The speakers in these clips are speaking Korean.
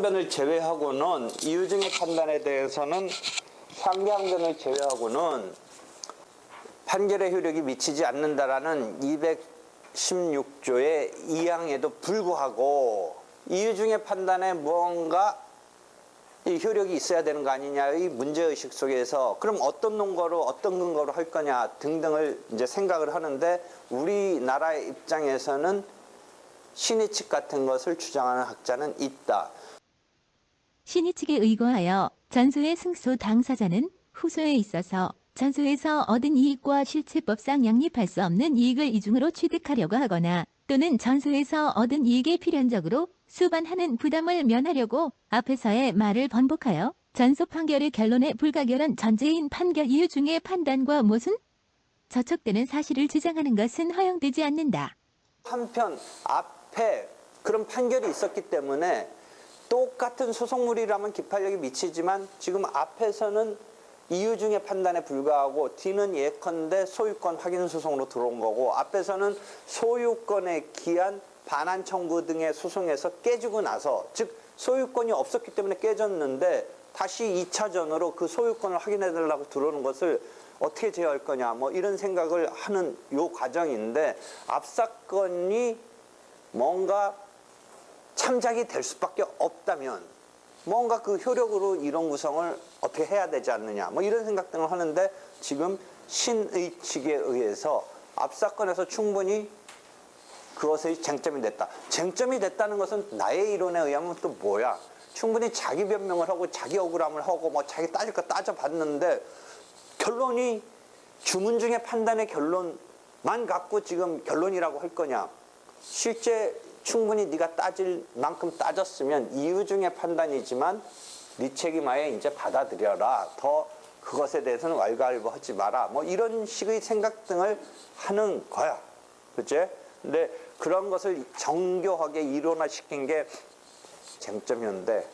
상대항변을 제외하고는 이유증의 판단에 대해서는 상대항변을 제외하고는 판결의 효력이 미치지 않는다라는 216조의 2항에도 불구하고 이유증의 판단에 무언가 이 효력이 있어야 되는 거 아니냐의 문제의식 속에서 그럼 어떤 논거로 어떤 근거로 할 거냐 등등을 이제 생각을 하는데 우리나라의 입장에서는 신의 측 같은 것을 주장하는 학자는 있다. 신의 측에 의거하여 전소의 승소 당사자는 후소에 있어서 전소에서 얻은 이익과 실체법상 양립할 수 없는 이익을 이중으로 취득하려고 하거나 또는 전소에서 얻은 이익에 필연적으로 수반하는 부담을 면하려고 앞에서의 말을 번복하여 전소 판결의 결론에 불가결한 전제인 판결 이유 중의 판단과 모순, 저촉되는 사실을 주장하는 것은 허용되지 않는다. 한편 앞에 그런 판결이 있었기 때문에 똑같은 소송물이라면 기판력이 미치지만 지금 앞에서는 이유증의 판단에 불과하고 뒤는 예컨대 소유권 확인 소송으로 들어온 거고 앞에서는 소유권에 기한 반환 청구 등의 소송에서 깨지고 나서 즉 소유권이 없었기 때문에 깨졌는데 다시 2차전으로 그 소유권을 확인해 달라고 들어오는 것을 어떻게 제어할 거냐 뭐 이런 생각을 하는 요 과정인데 앞 사건이 뭔가 참작이 될 수밖에 없다면 뭔가 그 효력으로 이론 구성을 어떻게 해야 되지 않느냐 뭐 이런 생각 등을 하는데 지금 신의 측에 의해서 앞 사건에서 충분히 그것의 쟁점이 됐다. 쟁점이 됐다는 것은 나의 이론에 의하면 또 뭐야? 충분히 자기 변명을 하고 자기 억울함을 하고 뭐 자기 따질 거 따져봤는데 결론이 주문중의 판단의 결론만 갖고 지금 결론이라고 할 거냐? 실제 충분히 네가 따질 만큼 따졌으면 이유중의 판단이지만 네 책임하에 이제 받아들여라. 더 그것에 대해서는 왈가왈부하지 마라. 뭐 이런 식의 생각 등을 하는 거야. 그치? 근데 그런 것을 정교하게 이론화시킨 게 쟁점이었는데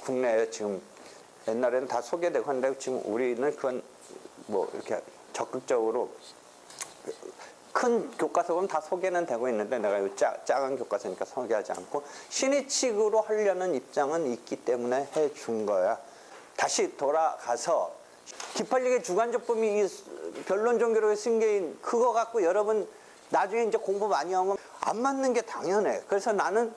국내에 지금 옛날에는 다 소개되고 하는데 지금 우리는 그건 뭐 이렇게 적극적으로 큰 교과서는 다 소개는 되고 있는데 내가 이 작은 교과서니까 소개하지 않고 신의 측으로 하려는 입장은 있기 때문에 해준 거야. 다시 돌아가서 기판력의 주관적범위 이 변론 종교로의 승계인 그거 갖고 여러분 나중에 이제 공부 많이 하면 안 맞는 게 당연해. 그래서 나는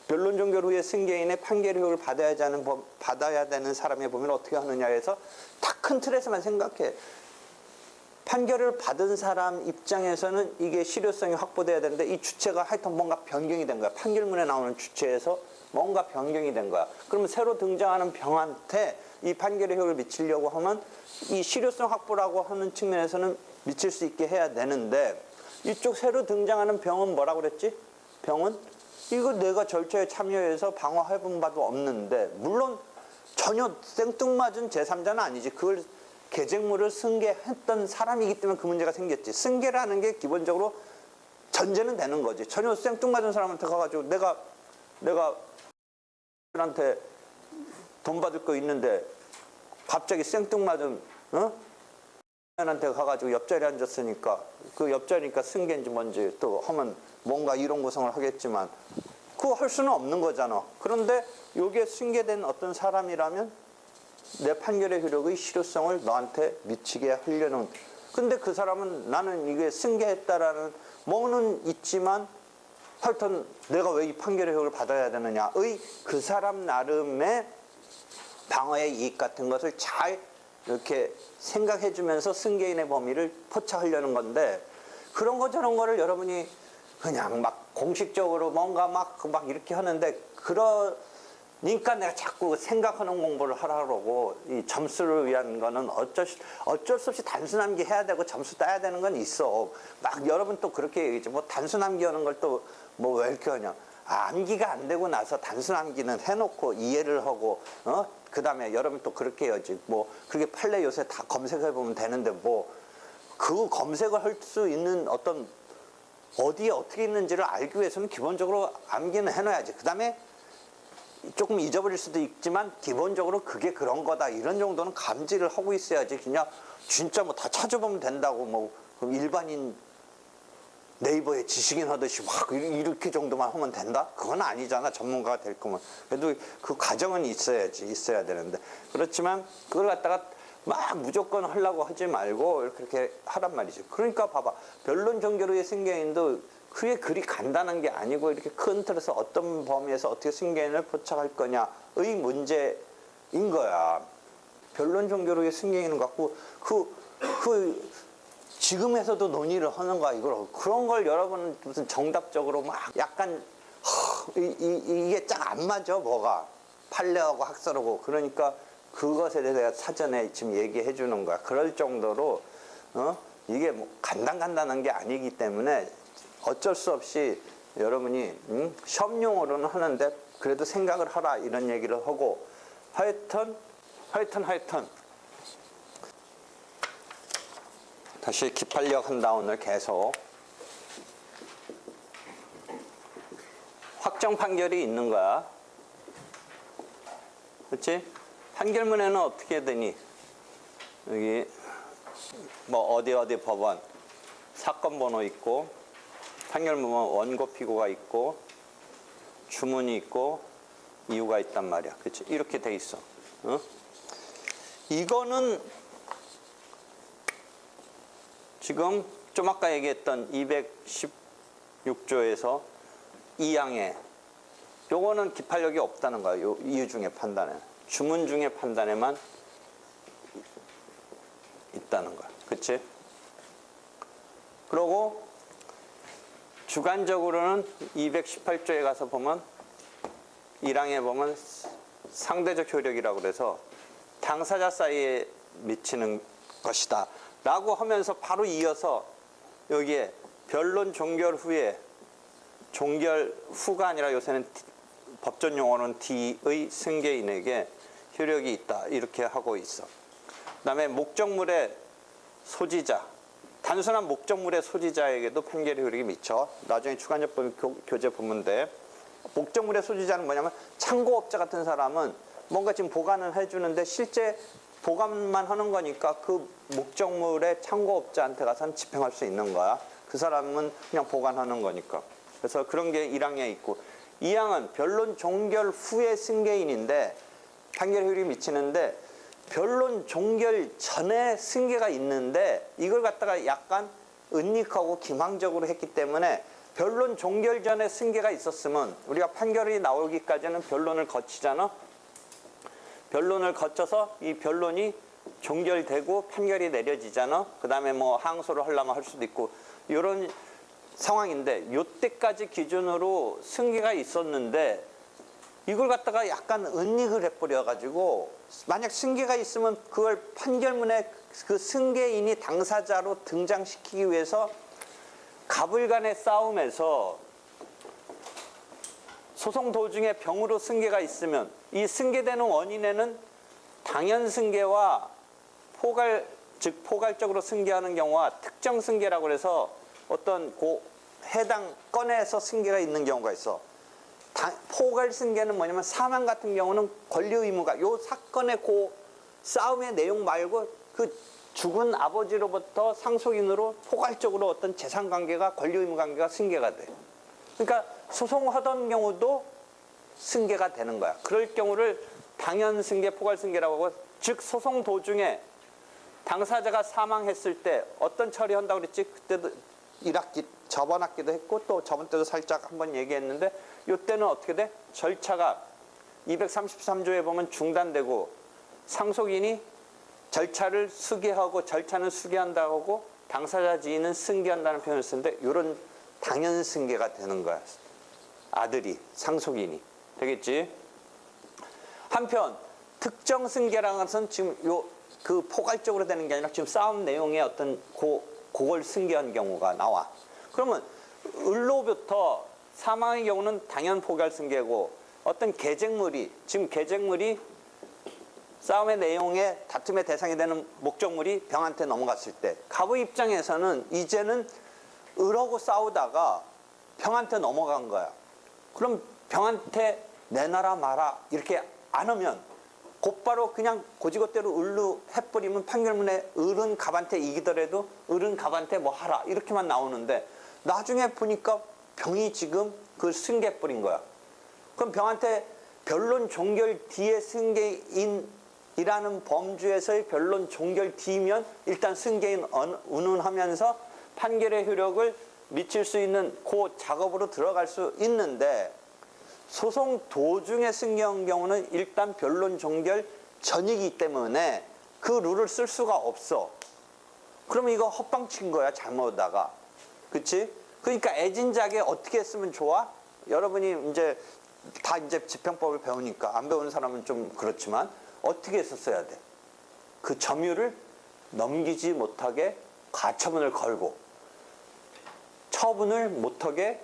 변론 종결 후에 승계인의 판결 효력을 받아야 되는 사람의 범위를 어떻게 하느냐 해서 다 큰 틀에서만 생각해. 판결을 받은 사람 입장에서는 이게 실효성이 확보돼야 되는데 이 주체가 하여튼 뭔가 변경이 된 거야. 판결문에 나오는 주체에서 뭔가 변경이 된 거야. 그러면 새로 등장하는 병한테 이 판결의 효력을 미치려고 하면 이 실효성 확보라고 하는 측면에서는 미칠 수 있게 해야 되는데 이쪽 새로 등장하는 병은 뭐라고 그랬지? 병은 이거 내가 절차에 참여해서 방어해본 바도 없는데 물론 전혀 생뚱맞은 제3자는 아니지. 그걸 계쟁물을 승계했던 사람이기 때문에 그 문제가 생겼지. 승계라는 게 기본적으로 전제는 되는 거지. 전혀 생뚱맞은 사람한테 가가지고 내가 한테 돈 받을 거 있는데 갑자기 생뚱맞은 한테 가가지고 옆자리에 앉았으니까 그 옆자리니까 승계인지 뭔지 또 하면 뭔가 이론 구성을 하겠지만 그거 할 수는 없는 거잖아. 그런데 이게 승계된 어떤 사람이라면 내 판결의 효력의 실효성을 너한테 미치게 하려는 근데 그 사람은 나는 이게 승계했다라는 뭐는 있지만 하여튼 내가 왜 이 판결의 효력을 받아야 되느냐의 그 사람 나름의 방어의 이익 같은 것을 잘 이렇게 생각해 주면서 승계인의 범위를 포착하려는 건데 그런 거 저런 거를 여러분이 그냥 막 공식적으로 뭔가 막 이렇게 하는데 그러니까 내가 자꾸 생각하는 공부를 하라고 이 점수를 위한 거는 어쩔 수 없이 단순 암기 해야 되고 점수 따야 되는 건 있어. 막 여러분 또 그렇게 얘기했지. 뭐 단순 암기 하는 걸 또 뭐 왜 이렇게 하냐. 암기가 안 되고 나서 단순 암기는 해놓고 이해를 하고 그 다음에 여러분 또 그렇게 해야지. 뭐 그렇게 판례 요새 다 검색해 보면 되는데 뭐 그 검색을 할 수 있는 어떤 어디에 어떻게 있는지를 알기 위해서는 기본적으로 암기는 해놔야지. 그 다음에 조금 잊어버릴 수도 있지만 기본적으로 그게 그런 거다 이런 정도는 감지를 하고 있어야지. 그냥 진짜 뭐 다 찾아보면 된다고 뭐 그럼 일반인 네이버에 지식인 하듯이 막 이렇게 정도만 하면 된다? 그건 아니잖아. 전문가가 될 거면. 그래도 그 과정은 있어야 되는데. 그렇지만 그걸 갖다가 막 무조건 하려고 하지 말고 이렇게 하란 말이죠. 그러니까 봐봐. 변론 종교로의 승계인도 그게 그리 간단한 게 아니고 이렇게 큰 틀에서 어떤 범위에서 어떻게 승계인을 포착할 거냐의 문제인 거야. 변론 종교로의 승계인을 갖고 지금에서도 논의를 하는 거야. 이걸 그런 걸 여러분은 무슨 정답적으로 막 약간 이게 쫙 안 맞아. 뭐가 판례하고 학설하고. 그러니까 그것에 대해서 내가 사전에 지금 얘기해 주는 거야. 그럴 정도로 이게 뭐 간단한 게 아니기 때문에 어쩔 수 없이 여러분이 시험용어로는 하는데 그래도 생각을 하라 이런 얘기를 하고 하여튼 다시 기판력 한다 오늘 계속 확정 판결이 있는 거야. 그렇지? 판결문에는 어떻게 되니? 여기 뭐 어디 법원 사건 번호 있고 판결문 원고 피고가 있고 주문이 있고 이유가 있단 말이야. 그렇지? 이렇게 돼 있어. 이거는 지금 좀 아까 얘기했던 216조에서 2항에 요거는 기판력이 없다는 거야. 요 이유 중에 판단에. 주문 중에 판단에만 있다는 거야. 그치? 그러고 주관적으로는 218조에 가서 보면 1항에 보면 상대적 효력이라고 그래서 당사자 사이에 미치는 것이다 라고 하면서 바로 이어서 여기에 변론 종결 후에 종결 후가 아니라 요새는 법전 용어는 D의 승계인에게 효력이 있다 이렇게 하고 있어. 그 다음에 목적물의 소지자 단순한 목적물의 소지자에게도 판결의 효력이 미쳐. 나중에 주관적 교재 보면 돼. 목적물의 소지자는 뭐냐면 창고업자 같은 사람은 뭔가 지금 보관을 해주는데 실제 보관만 하는 거니까 그 목적물의 창고업자한테 가서 집행할 수 있는 거야. 그 사람은 그냥 보관하는 거니까. 그래서 그런 게 1항에 있고 2항은 변론 종결 후의 승계인인데 판결 효력이 미치는데 변론 종결 전에 승계가 있는데 이걸 갖다가 약간 은닉하고 기망적으로 했기 때문에 변론 종결 전에 승계가 있었으면 우리가 판결이 나오기까지는 변론을 거치잖아. 변론을 거쳐서 이 변론이 종결되고 판결이 내려지잖아. 그 다음에 뭐 항소를 하려면 할 수도 있고 이런 상황인데 요때까지 기준으로 승계가 있었는데 이걸 갖다가 약간 은닉을 해버려가지고 만약 승계가 있으면 그걸 판결문에 그 승계인이 당사자로 등장시키기 위해서 갑을 간의 싸움에서 소송 도중에 병으로 승계가 있으면 이 승계되는 원인에는 당연 승계와 즉 포괄적으로 승계하는 경우와 특정 승계라고 해서 어떤 해당 건에서 승계가 있는 경우가 있어. 포괄 승계는 뭐냐면 사망 같은 경우는 권리 의무가 요 사건의 싸움의 내용 말고 그 죽은 아버지로부터 상속인으로 포괄적으로 어떤 재산 관계가 권리 의무 관계가 승계가 돼. 그러니까 소송하던 경우도 승계가 되는 거야. 그럴 경우를 당연 승계, 포괄 승계라고 하고 즉 소송 도중에 당사자가 사망했을 때 어떤 처리한다고 그랬지? 그때도 1학기 저번 학기도 했고 또 저번 때도 살짝 한번 얘기했는데 이때는 어떻게 돼? 절차가 233조에 보면 중단되고 상속인이 절차를 수기하고 절차는 수기한다고 하고 당사자 지인은 승계한다는 표현을 쓰는데 이런 당연 승계가 되는 거야. 아들이 상속인이 되겠지. 한편 특정 승계라는 것은 지금 그 포괄적으로 되는 게 아니라 지금 싸움 내용의 어떤 그걸 승계한 경우가 나와. 그러면 을로부터 사망의 경우는 당연 포괄 승계고 어떤 계쟁물이 지금 계쟁물이 싸움의 내용에 다툼의 대상이 되는 목적물이 병한테 넘어갔을 때 갑의 입장에서는 이제는 을하고 싸우다가 병한테 넘어간 거야. 그럼 병한테 내놔라 마라 이렇게 안 하면 곧바로 그냥 고지고대로 을로 해버리면 판결문에 을은 갑한테 이기더라도 을은 갑한테 뭐 하라 이렇게만 나오는데 나중에 보니까 병이 지금 그 승계 뿌린 거야. 그럼 병한테 변론 종결 뒤에 승계인이라는 범주에서의 변론 종결 뒤면 일단 승계인 운운하면서 판결의 효력을 미칠 수 있는 그 작업으로 들어갈 수 있는데, 소송 도중에 승계한 경우는 일단 변론 종결 전이기 때문에 그 룰을 쓸 수가 없어. 그러면 이거 헛방친 거야, 잘못하다가. 그치? 그러니까 애진작에 어떻게 쓰면 좋아? 여러분이 이제 다 이제 집행법을 배우니까, 안 배우는 사람은 좀 그렇지만 어떻게 썼어야 돼? 그 점유를 넘기지 못하게 가처분을 걸고, 처분을 못하게,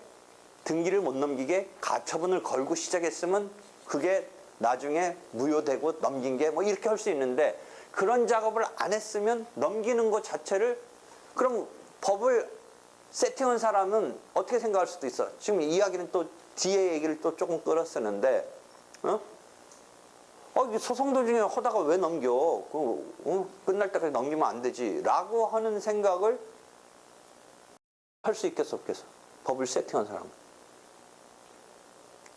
등기를 못 넘기게 가처분을 걸고 시작했으면 그게 나중에 무효되고 넘긴 게 뭐 이렇게 할 수 있는데, 그런 작업을 안 했으면 넘기는 것 자체를, 그럼 법을 세팅한 사람은 어떻게 생각할 수도 있어. 지금 이야기는 또 뒤에 얘기를 또 조금 끌었었는데, 이게 소송 도중에 하다가 왜 넘겨? 끝날 때까지 넘기면 안 되지. 라고 하는 생각을 할 수 있겠어, 없겠어? 법을 세팅한 사람은.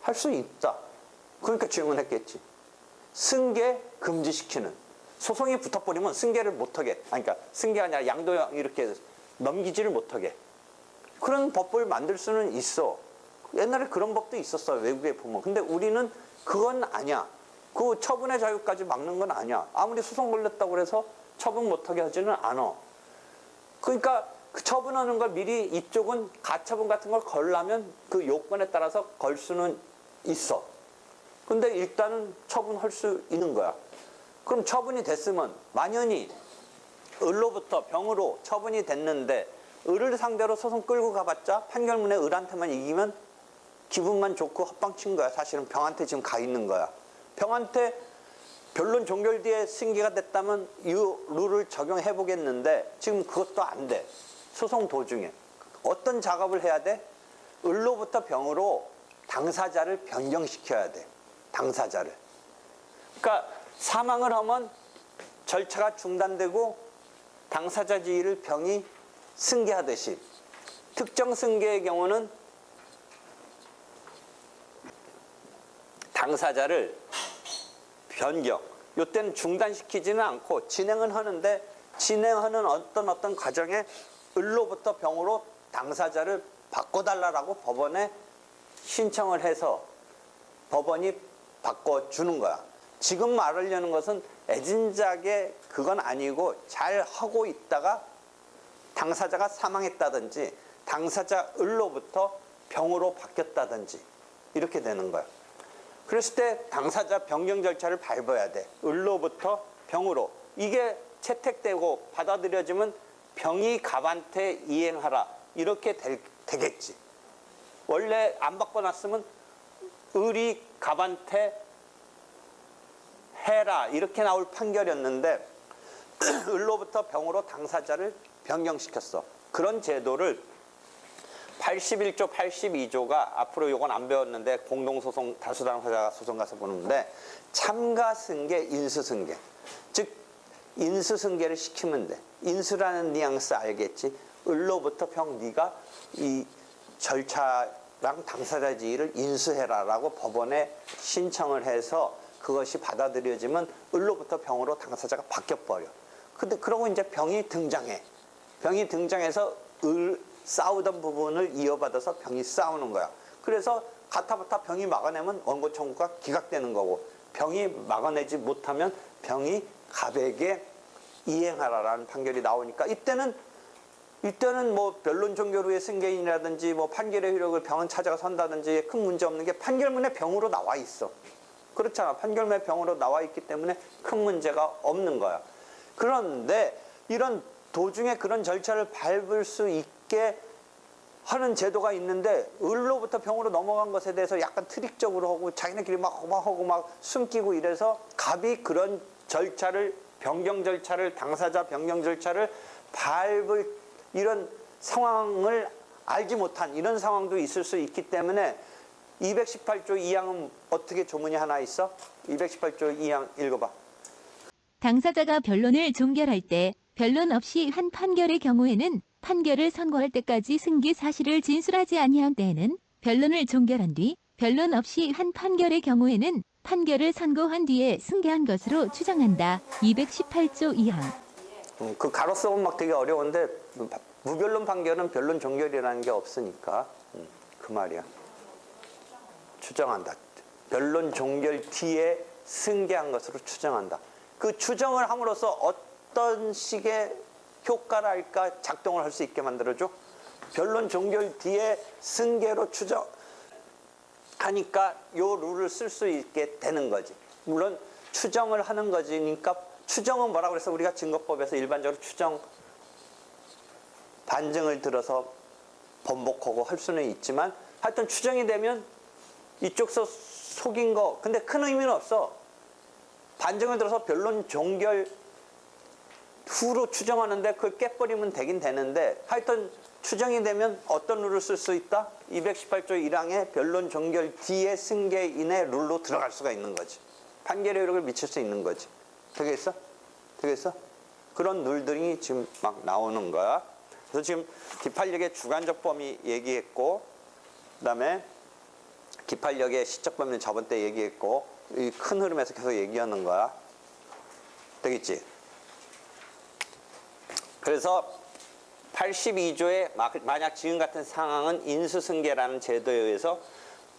할 수 있다. 그러니까 질문했겠지. 승계 금지시키는. 소송이 붙어버리면 승계를 못하게, 그러니까 승계가 아니라 양도형 이렇게 넘기지를 못하게. 그런 법을 만들 수는 있어. 옛날에 그런 법도 있었어, 외국에 보면. 근데 우리는 그건 아니야. 그 처분의 자유까지 막는 건 아니야. 아무리 소송 걸렸다고 해서 처분 못하게 하지는 않아. 그러니까 그 처분하는 걸 미리 이쪽은 가처분 같은 걸 걸려면 그 요건에 따라서 걸 수는 있어. 근데 일단은 처분할 수 있는 거야. 그럼 처분이 됐으면, 만연히 을로부터 병으로 처분이 됐는데 을을 상대로 소송 끌고 가봤자 판결문에 을한테만 이기면 기분만 좋고 헛방친 거야. 사실은 병한테 지금 가 있는 거야. 병한테 변론 종결 뒤에 승계가 됐다면 이 룰을 적용해 보겠는데 지금 그것도 안 돼. 소송 도중에 어떤 작업을 해야 돼? 을로부터 병으로 당사자를 변경시켜야 돼. 당사자를. 그러니까 사망을 하면 절차가 중단되고 당사자 지위를 병이 승계하듯이, 특정 승계의 경우는 당사자를 변경, 이때는 중단시키지는 않고 진행은 하는데, 진행하는 어떤 과정에 을로부터 병으로 당사자를 바꿔달라고 법원에 신청을 해서 법원이 바꿔주는 거야. 지금 말하려는 것은 애진작의 그건 아니고, 잘 하고 있다가 당사자가 사망했다든지 당사자 을로부터 병으로 바뀌었다든지 이렇게 되는 거야. 그랬을 때 당사자 변경 절차를 밟아야 돼. 을로부터 병으로. 이게 채택되고 받아들여지면 병이 갑한테 이행하라 이렇게 되겠지. 원래 안 바꿔놨으면 을이 갑한테 해라 이렇게 나올 판결이었는데 을로부터 병으로 당사자를 변경시켰어. 그런 제도를 81조, 82조가, 앞으로 요건 안 배웠는데 공동소송, 다수당사자 소송 가서 보는데, 참가승계, 인수승계. 즉 인수승계를 시키면 돼. 인수라는 뉘앙스 알겠지? 을로부터 병, 네가 이 절차랑 당사자 지위를 인수해라라고 법원에 신청을 해서 그것이 받아들여지면 을로부터 병으로 당사자가 바뀌어버려. 근데 그러고 이제 병이 등장해. 병이 등장해서 싸우던 부분을 이어받아서 병이 싸우는 거야. 그래서 가타부타 병이 막아내면 원고 청구가 기각되는 거고, 병이 막아내지 못하면 병이 갑에게 이행하라라는 판결이 나오니까, 이때는 뭐 변론 종결 후에 승계인이라든지 뭐 판결의 효력을 병은 찾아가 선다든지 큰 문제 없는 게 판결문에 병으로 나와 있어. 그렇잖아. 판결문에 병으로 나와 있기 때문에 큰 문제가 없는 거야. 그런데 이런 도중에 그런 절차를 밟을 수 있게 하는 제도가 있는데, 을로부터 병으로 넘어간 것에 대해서 약간 트릭적으로 하고 자기네끼리 막 하고 막 숨기고 이래서 갑이 그런 절차를, 변경 절차를, 당사자 변경 절차를 밟을 이런 상황을 알지 못한 이런 상황도 있을 수 있기 때문에 218조 2항은 어떻게 조문이 하나 있어? 218조 2항 읽어봐. 당사자가 변론을 종결할 때 변론 없이 한 판결의 경우에는 판결을 선고할 때까지 승계 사실을 진술하지 아니한 때에는 변론을 종결한 뒤 변론 없이 한 판결의 경우에는 판결을 선고한 뒤에 승계한 것으로 추정한다. 218조 2항. 그 가로 쓰면 막 되게 어려운데 무변론 판결은 변론 종결이라는 게 없으니까 그 말이야. 추정한다. 변론 종결 뒤에 승계한 것으로 추정한다. 그 추정을 함으로써 어떤 식의 효과랄까 작동을 할 수 있게 만들어줘. 변론 종결 뒤에 승계로 추정하니까 요 룰을 쓸 수 있게 되는 거지. 물론 추정을 하는 거지니까 추정은 뭐라고 그래서 우리가 증거법에서 일반적으로 추정 반증을 들어서 번복하고 할 수는 있지만 하여튼 추정이 되면 이쪽서 속인 거 근데 큰 의미는 없어. 반증을 들어서 변론 종결 후로 추정하는데 그걸 깨버리면 되긴 되는데 하여튼 추정이 되면 어떤 룰을 쓸 수 있다? 218조 1항의 변론 종결 뒤에 승계인의 룰로 들어갈 수가 있는 거지. 판결의 효력을 미칠 수 있는 거지. 되겠어? 되겠어? 그런 룰들이 지금 막 나오는 거야. 그래서 지금 기판력의 주관적 범위 얘기했고 그다음에 기판력의 시적 범위는 저번 때 얘기했고 이 큰 흐름에서 계속 얘기하는 거야. 되겠지? 그래서 82조에 만약 지금 같은 상황은 인수승계라는 제도에 의해서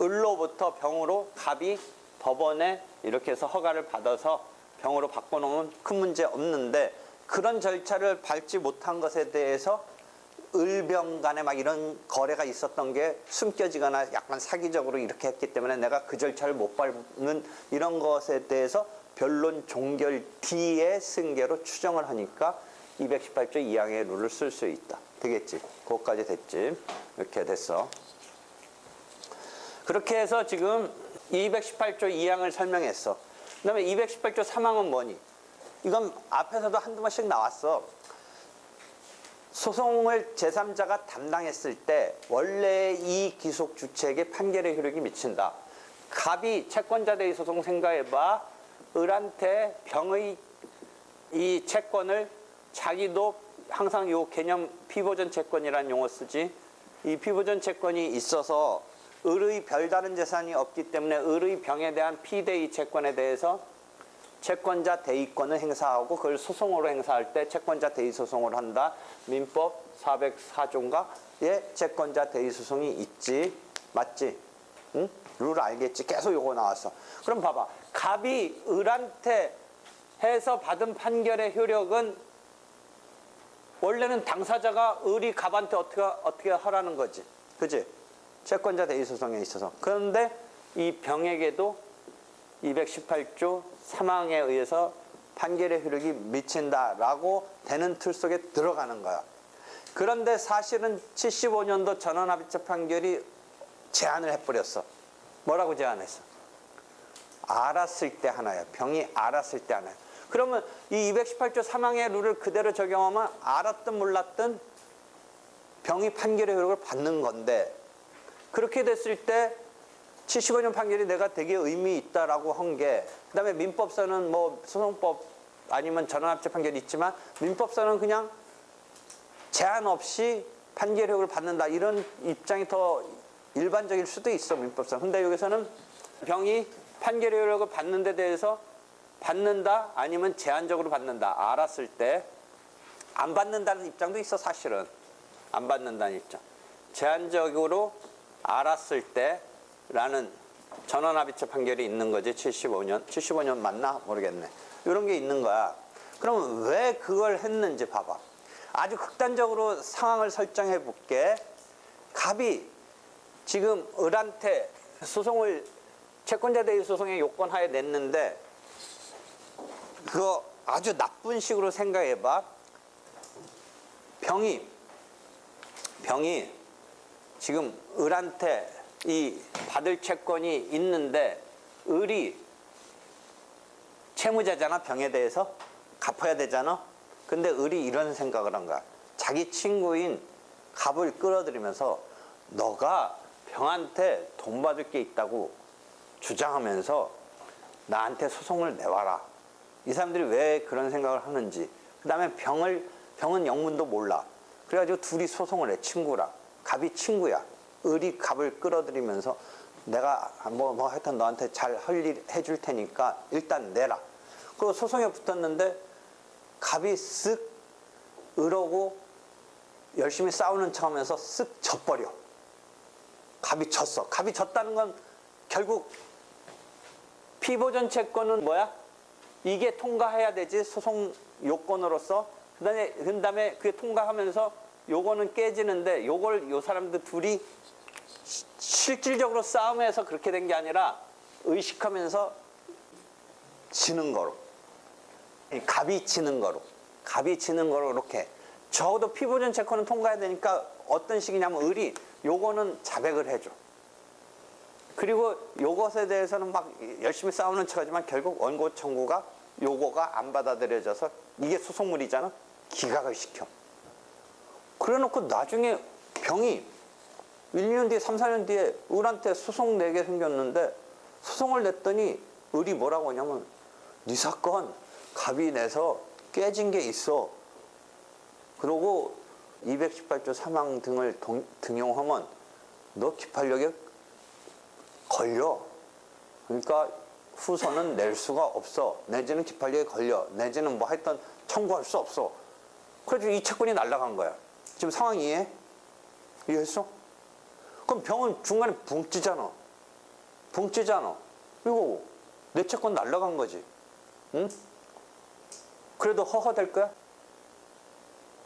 을로부터 병으로 갑이 법원에 이렇게 해서 허가를 받아서 병으로 바꿔놓으면 큰 문제 없는데 그런 절차를 밟지 못한 것에 대해서 을병 간에 막 이런 거래가 있었던 게 숨겨지거나 약간 사기적으로 이렇게 했기 때문에 내가 그 절차를 못 밟는 이런 것에 대해서 변론 종결 뒤에 승계로 추정을 하니까 218조 2항의 룰을 쓸 수 있다. 되겠지? 그것까지 됐지? 이렇게 됐어. 그렇게 해서 지금 218조 2항을 설명했어. 그 다음에 218조 3항은 뭐니? 이건 앞에서도 한두 번씩 나왔어. 소송을 제3자가 담당했을 때 원래 이 기속 주체에게 판결의 효력이 미친다. 갑이 채권자 대의 소송 생각해봐. 을한테 병의 이 채권을 자기도 항상 요 개념 피보전 채권이라는 용어 쓰지. 이 피보전 채권이 있어서 을의 별다른 재산이 없기 때문에 을의 병에 대한 피대의 채권에 대해서 채권자 대의권을 행사하고 그걸 소송으로 행사할 때 채권자 대의 소송을 한다. 민법 404조인가에 채권자 대의 소송이 있지. 맞지? 응? 룰 알겠지? 계속 요거 나왔어. 그럼 봐봐. 갑이 을한테 해서 받은 판결의 효력은 원래는 당사자가 을이 갑한테 어떻게 하라는 거지. 그지? 채권자 대의 소송에 있어서. 그런데 이 병에게도 218조 3항에 의해서 판결의 효력이 미친다라고 되는 틀 속에 들어가는 거야. 그런데 사실은 75년도 전원합의체 판결이 제한을 해버렸어. 뭐라고 제한했어? 알았을 때 하나야. 병이 알았을 때 하나야. 그러면 이 218조 3항의 룰을 그대로 적용하면 알았든 몰랐든 병이 판결의 효력을 받는 건데 그렇게 됐을 때 75년 판결이 내가 되게 의미 있다라고 한 게 그다음에 민법서는 뭐 소송법 아니면 전원합체 판결이 있지만 민법서는 그냥 제한 없이 판결의 효력을 받는다 이런 입장이 더 일반적일 수도 있어 민법서는. 근데 여기서는 병이 판결의 효력을 받는 데 대해서 받는다 아니면 제한적으로 받는다 알았을 때 안 받는다는 입장도 있어. 사실은 안 받는다는 입장. 제한적으로 알았을 때라는 전원합의체 판결이 있는 거지. 75년 맞나 모르겠네. 이런 게 있는 거야. 그러면 왜 그걸 했는지 봐봐. 아주 극단적으로 상황을 설정해 볼게. 갑이 지금 을한테 소송을 채권자 대의 소송의 요건하에 냈는데 그거 아주 나쁜 식으로 생각해봐. 병이 지금 을한테 이 받을 채권이 있는데 을이 채무자잖아. 병에 대해서 갚아야 되잖아. 근데 을이 이런 생각을 한 거야. 자기 친구인 갑을 끌어들이면서 너가 병한테 돈 받을 게 있다고 주장하면서 나한테 소송을 내와라. 이 사람들이 왜 그런 생각을 하는지. 그 다음에 병은 영문도 몰라. 그래가지고 둘이 소송을 해. 친구라. 갑이 친구야. 을이 갑을 끌어들이면서 내가 뭐 하여튼 너한테 잘 할 일 해줄 테니까 일단 내라. 그리고 소송에 붙었는데 갑이 쓱 을하고 열심히 싸우는 척하면서 쓱 져버려. 갑이 졌어. 갑이 졌다는 건 결국 피보전 채권은 뭐야? 이게 통과해야 되지, 소송 요건으로서. 그다음에 그게 통과하면서 요거는 깨지는데, 요걸 요 사람들 둘이 실질적으로 싸움에서 그렇게 된 게 아니라 의식하면서 지는 거로. 갑이 지는 거로. 갑이 지는 거로 이렇게. 적어도 피보전 채권은 통과해야 되니까 어떤 식이냐면 을이 요거는 자백을 해줘. 그리고 요것에 대해서는 막 열심히 싸우는 척하지만 결국 원고 청구가 요거가 안 받아들여져서 이게 소송물이잖아. 기각을 시켜. 그래 놓고 나중에 병이 1, 2년 뒤에 3, 4년 뒤에 을한테 소송 내게 생겼는데 소송을 냈더니 을이 뭐라고 하냐면 네 사건 갑이 내서 깨진 게 있어. 그러고 218조 사망 등을 등용하면 너 기판력에 걸려. 그러니까 후손은 낼 수가 없어. 내지는 기판력에 걸려. 내지는 뭐 하여튼 청구할 수 없어. 그래서 이 채권이 날아간 거야. 지금 상황 이해해? 이해했어? 그럼 병은 중간에 붕 찌잖아. 붕 찌잖아. 이거 내 채권 날아간 거지. 응? 그래도 허허될 거야?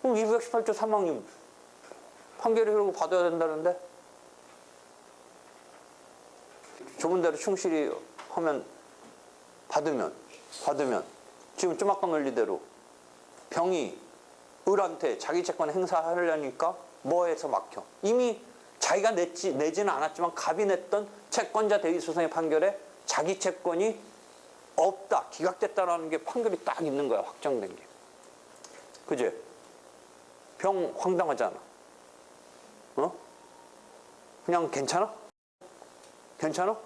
그럼 218조 사망님 판결이 흐르고 받아야 된다는데? 조문대로 충실히 하면 받으면 지금 좀 아까 논리대로 병이 을한테 자기 채권 행사하려니까 뭐해서 막혀. 이미 자기가 내지는 않았지만 갑이 냈던 채권자 대위 소송의 판결에 자기 채권이 없다, 기각됐다라는 게 판결이 딱 있는 거야. 확정된 게. 그지? 병 황당하잖아. 어? 그냥 괜찮아? 괜찮아?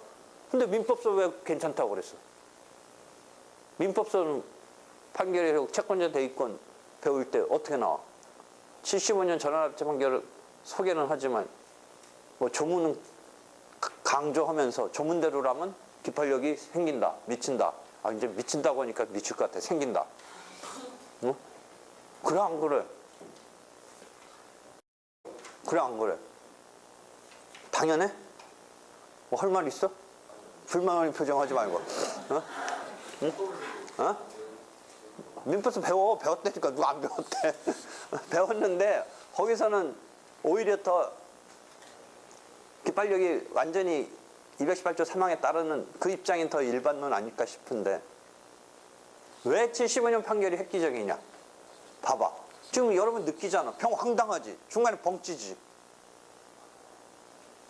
근데 민법서 왜 괜찮다고 그랬어? 민법서는 판결에 채권자 대위권 배울 때 어떻게 나와? 75년 전환합체 판결을 소개는 하지만 뭐 조문은 강조하면서 조문대로라면 기판력이 생긴다, 미친다. 아 이제 미친다고 하니까 미칠 것 같아. 생긴다. 어? 그래 안 그래? 그래 안 그래? 당연해? 뭐 할 말 있어? 불만의 표정하지 말고. 어? 응? 어? 민법서 배웠다니까. 누가 안 배웠대? 배웠는데 거기서는 오히려 더 기판력이 완전히 218조 사망에 따르는 그 입장이 더 일반론 아닐까 싶은데 왜 75년 판결이 획기적이냐? 봐봐. 지금 여러분 느끼잖아. 병 황당하지. 중간에 벙찌지.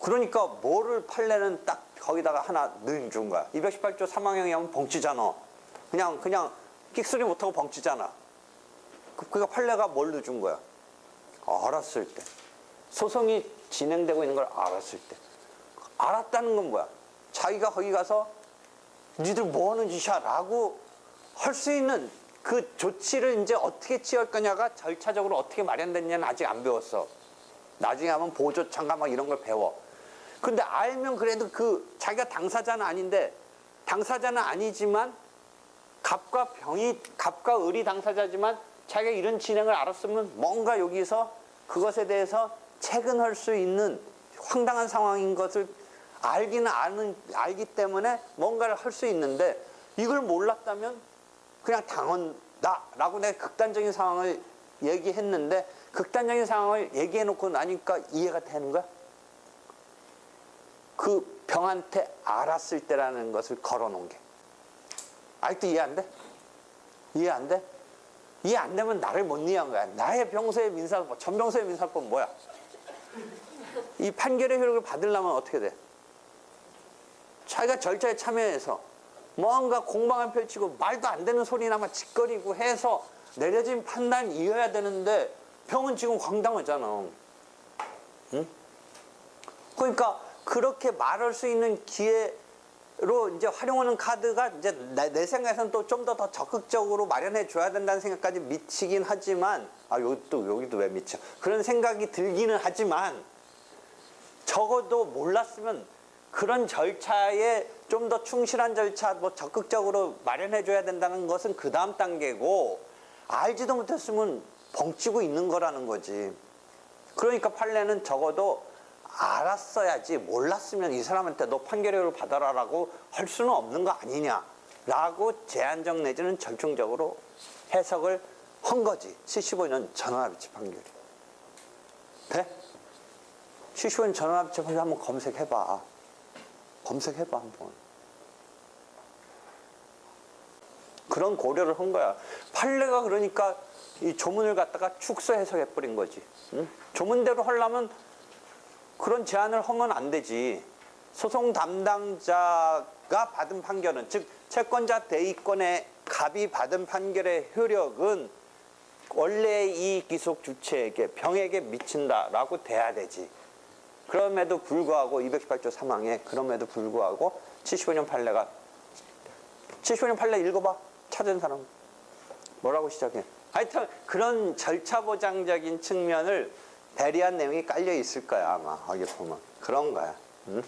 그러니까 뭐를 판례는 딱 거기다가 하나 넣어준 거야. 218조 사망형이 하면 벙찌잖아. 그냥 끽소리 못하고 벙찌잖아. 그러니까 판례가 뭘 넣어준 거야? 알았을 때. 소송이 진행되고 있는 걸 알았을 때. 알았다는 건 뭐야? 자기가 거기 가서 니들 뭐 하는 짓이야? 라고 할 수 있는 그 조치를 이제 어떻게 취할 거냐가 절차적으로 어떻게 마련됐냐는 아직 안 배웠어. 나중에 하면 보조처인가 막 이런 걸 배워. 근데 알면 그래도 그 자기가 당사자는 아닌데 당사자는 아니지만 갑과 을이 당사자지만 자기가 이런 진행을 알았으면 뭔가 여기서 그것에 대해서 체근할 수 있는 황당한 상황인 것을 알기 때문에 뭔가를 할 수 있는데 이걸 몰랐다면 그냥 당한다라고 내가 극단적인 상황을 얘기했는데 극단적인 상황을 얘기해 놓고 나니까 이해가 되는 거야? 그 병한테 알았을 때라는 것을 걸어 놓은 게. 아직도 이해 안 돼? 이해 안 돼? 이해 안 되면 나를 못 이해한 거야. 나의 병소의 민사법, 전병소의 민사법 뭐야? 이 판결의 효력을 받으려면 어떻게 돼? 자기가 절차에 참여해서 뭔가 공방을 펼치고 말도 안 되는 소리나마 짓거리고 해서 내려진 판단 이어야 되는데 병은 지금 황당하잖아. 응? 그러니까 그렇게 말할 수 있는 기회 이제 활용하는 카드가 이제 내 생각에서는 또 좀 더 적극적으로 마련해 줘야 된다는 생각까지 미치긴 하지만, 여기도 왜 미쳐? 그런 생각이 들기는 하지만, 적어도 몰랐으면 그런 절차에 좀 더 충실한 절차, 뭐 적극적으로 마련해 줘야 된다는 것은 그 다음 단계고, 알지도 못했으면 벙찌고 있는 거라는 거지. 그러니까 판례는 적어도 알았어야지, 몰랐으면 이 사람한테 너 판결료를 받아라라고 할 수는 없는 거 아니냐라고 제한적 내지는 절충적으로 해석을 한 거지. 75년 전원합의체 판결이. 돼? 75년 전원합의체 판결 한번 검색해봐. 검색해봐 한번. 그런 고려를 한 거야. 판례가 그러니까 이 조문을 갖다가 축소 해석해버린 거지. 응? 조문대로 하려면 그런 제안을 하면 안 되지. 소송 담당자가 받은 판결은, 즉 채권자 대의권의 갑이 받은 판결의 효력은 원래 이 기속 주체에게, 병에게 미친다라고 돼야 되지. 그럼에도 불구하고 218조 3항에 그럼에도 불구하고 75년 판례가, 75년 판례 읽어봐. 찾은 사람 뭐라고 시작해? 하여튼 그런 절차 보장적인 측면을 배려한 내용이 깔려 있을 거야 아마. 거기 보면 그런 거야. 응?